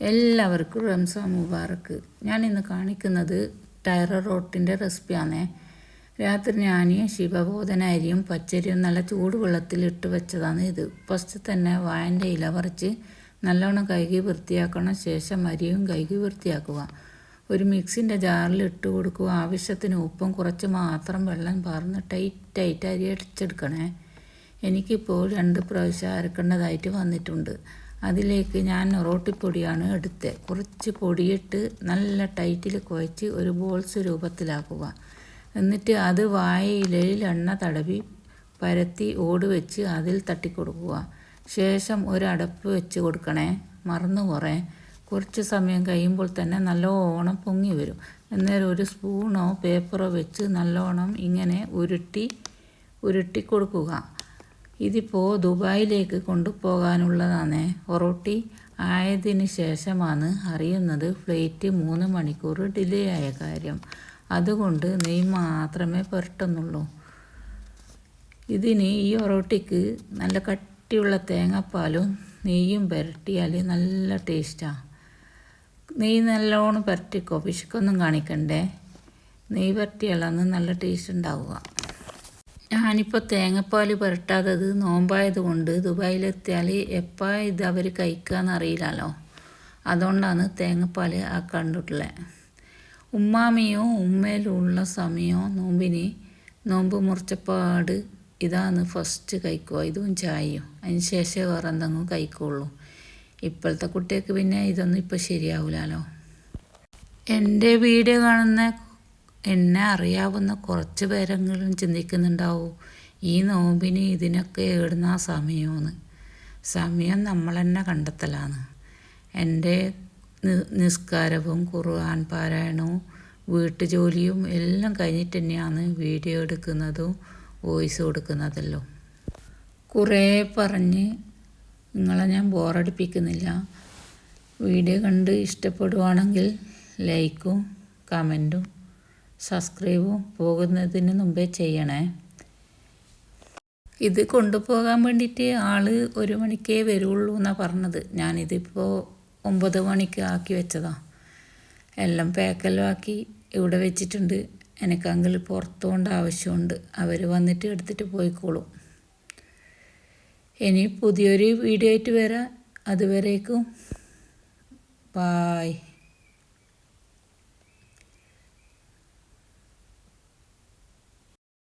എല്ലാവർക്കും റംസാൻ മുബാറക്ക്. ഞാനിന്ന് കാണിക്കുന്നത് ടയർ റോട്ടിൻ്റെ റെസിപ്പിയാണേ. രാത്രി ഞാൻ ശിവബോധന അരിയും പച്ചരിയും നല്ല ചൂടുവെള്ളത്തിൽ ഇട്ട് വെച്ചതാണ് ഇത്. ഫസ്റ്റ് തന്നെ വാഴൻ്റെ ഇല പറിച്ച് നല്ലോണം കഴുകി വൃത്തിയാക്കണം. ശേഷം അരിയും കഴുകി വൃത്തിയാക്കുക. ഒരു മിക്സിൻ്റെ ജാറിൽ ഇട്ട് കൊടുക്കുക. ആവശ്യത്തിന് ഉപ്പും കുറച്ച് മാത്രം വെള്ളം പാർന്ന് ടൈറ്റായിട്ട് അരി അടിച്ചെടുക്കണേ. എനിക്കിപ്പോൾ 2 പ്രാവശ്യം അരക്കേണ്ടതായിട്ട് വന്നിട്ടുണ്ട്. അതിലേക്ക് ഞാൻ റോട്ടിപ്പൊടിയാണ് എടുത്തത്. കുറച്ച് പൊടിയിട്ട് നല്ല ടൈറ്റിൽ കുഴച്ച് ഒരു ബോൾസ് രൂപത്തിലാക്കുക. എന്നിട്ട് അത് വാഴയിലയിൽ എണ്ണ തടവി പരത്തി ഓട് വെച്ച് അതിൽ തട്ടിക്കൊടുക്കുക. ശേഷം ഒരു അടപ്പ് വെച്ച് കൊടുക്കണേ. മറന്നു കുറച്ച് സമയം കഴിയുമ്പോൾ തന്നെ നല്ലോണം പൊങ്ങി വരും. അന്നേരം ഒരു സ്പൂണോ പേപ്പറോ വെച്ച് നല്ലോണം ഇങ്ങനെ ഉരുട്ടി കൊടുക്കുക. ഇതിപ്പോൾ ദുബായിലേക്ക് കൊണ്ടുപോകാനുള്ളതാണ്. ഒറോട്ടി ആയതിന് ശേഷമാണ് അറിയുന്നത് ഫ്ലൈറ്റ് 3 മണിക്കൂർ ഡിലേ ആയ കാര്യം. അതുകൊണ്ട് നെയ്യ് മാത്രമേ പുരട്ടുന്നുള്ളൂ. ഇതിന് ഈ ഒറോട്ടിക്ക് നല്ല കട്ടിയുള്ള തേങ്ങാപ്പാലും നെയ്യും പുരട്ടിയാൽ നല്ല ടേസ്റ്റാണ്. നെയ്യ് നല്ലോണം പുരട്ടിക്കോ, പിശുക്കൊന്നും കാണിക്കണ്ടേ. നെയ്യ് പുരട്ടിയാലാണ് നല്ല ടേസ്റ്റ് ഉണ്ടാവുക. ഞാനിപ്പോൾ തേങ്ങാപ്പാൽ പുരട്ടാത്തത് നോമ്പായതുകൊണ്ട് ദുബായിലെത്തിയാൽ എപ്പോൾ ഇത് അവർ കഴിക്കാമെന്ന് അറിയില്ലല്ലോ. അതുകൊണ്ടാണ് തേങ്ങാപ്പാൽ ആക്കാണ്ടിട്ടുള്ളത്. ഉമ്മാമിയും ഉമ്മയിലുള്ള സമയം നോമ്പ് മുറിച്ചപ്പാട് ഇതാണ് ഫസ്റ്റ് കഴിക്കുക. ഇതും ചായയും. അതിന് ശേഷം വേറെ എന്തെങ്കിലും കഴിക്കുള്ളൂ. ഇപ്പോഴത്തെ കുട്ടികൾക്ക് പിന്നെ ഇതൊന്നും ഇപ്പോൾ ശരിയാവില്ലല്ലോ. എൻ്റെ വീഡിയോ കാണുന്ന എന്നെ അറിയാവുന്ന കുറച്ച് പേരെങ്കിലും ചിന്തിക്കുന്നുണ്ടാവും, ഈ നോമ്പിന് ഇതിനൊക്കെ ഏടുന്ന സമയം നമ്മൾ തന്നെ കണ്ടെത്തലാണ്. എൻ്റെ നിസ്കാരവും ഖുർആൻ പാരായണവും വീട്ടുജോലിയും എല്ലാം കഴിഞ്ഞിട്ട് തന്നെയാണ് വീഡിയോ എടുക്കുന്നതും വോയിസ് കൊടുക്കുന്നതല്ലോ. കുറേ പറഞ്ഞ് നിങ്ങളെ ഞാൻ ബോറടിപ്പിക്കുന്നില്ല. വീഡിയോ കണ്ട് ഇഷ്ടപ്പെടുവാണെങ്കിൽ ലൈക്കും കമൻറ്റും സബ്സ്ക്രൈബും പോകുന്നതിന് മുമ്പേ ചെയ്യണേ. ഇത് കൊണ്ടുപോകാൻ വേണ്ടിയിട്ട് ആൾ 1 മണിക്കേ വരുള്ളൂ എന്നാണ് പറഞ്ഞത്. ഞാനിതിപ്പോൾ 9 മണിക്ക് ആക്കി വെച്ചതാണ്. എല്ലാം പാക്കെല്ലാം ആക്കി ഇവിടെ വെച്ചിട്ടുണ്ട്. എനിക്കെങ്കിൽ പുറത്തു കൊണ്ട് ആവശ്യമുണ്ട്. അവർ വന്നിട്ട് എടുത്തിട്ട് പോയിക്കോളും. ഇനി പുതിയൊരു വീഡിയോ ആയിട്ട് വരാം. അതുവരേക്കും ബായ്.